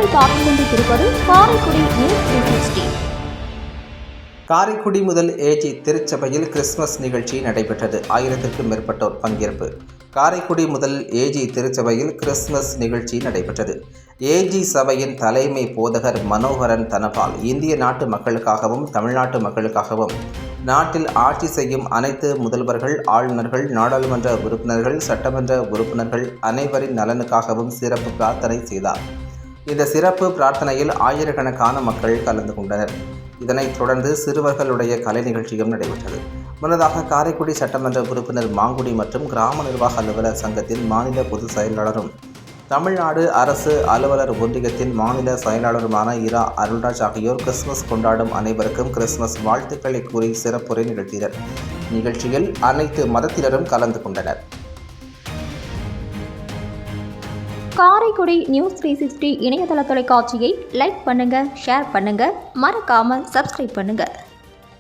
நீங்கள் பார்த்துக் கொண்டிருப்பது காரைக்குடி நியூஸ் 360. காரைக்குடி முதல் ஏஜி திருச்சபையில் கிறிஸ்துமஸ் நிகழ்ச்சி நடைபெற்றது. 1000க்கும் மேற்பட்டோர் பங்கேற்பு. காரைக்குடி முதல் ஏஜி திருச்சபையில் கிறிஸ்துமஸ் நிகழ்ச்சி நடைபெற்றது. ஏஜி சபையின் தலைமை போதகர் மனோகரன் தனபால் இந்திய நாட்டு மக்களுக்காகவும் தமிழ்நாட்டு மக்களுக்காகவும் நாட்டில் ஆட்சி செய்யும் அனைத்து முதல்வர்கள், ஆளுநர்கள், நாடாளுமன்ற உறுப்பினர்கள், சட்டமன்ற உறுப்பினர்கள் அனைவரின் நலனுக்காகவும் சிறப்பு பிரார்த்தனை செய்தார். இந்த சிறப்பு பிரார்த்தனையில் ஆயிரக்கணக்கான மக்கள் கலந்து கொண்டனர். இதனைத் தொடர்ந்து சிறுவர்களுடைய கலை நிகழ்ச்சியும் நடைபெற்றது. முன்னதாக காரைக்குடி சட்டமன்ற உறுப்பினர் மாங்குடி மற்றும் கிராம நிர்வாக அலுவலர் சங்கத்தின் மாநில பொதுச் செயலாளரும் தமிழ்நாடு அரசு அலுவலர் ஒன்றியத்தின் மாநில செயலாளருமான இரா அருள்ராஜ் ஆகியோர் கிறிஸ்துமஸ் கொண்டாடும் அனைவருக்கும் கிறிஸ்துமஸ் வாழ்த்துக்களை கூறி சிறப்புரை நிகழ்த்தினர். நிகழ்ச்சியில் அனைத்து மதத்தினரும் கலந்து கொண்டனர். காரைக்குடி நியூஸ் 360 இணையதள தொலைக்காட்சியை லைக் பண்ணுங்க, ஷேர் பண்ணுங்க, மறக்காம சப்ஸ்கிரைப் பண்ணுங்க.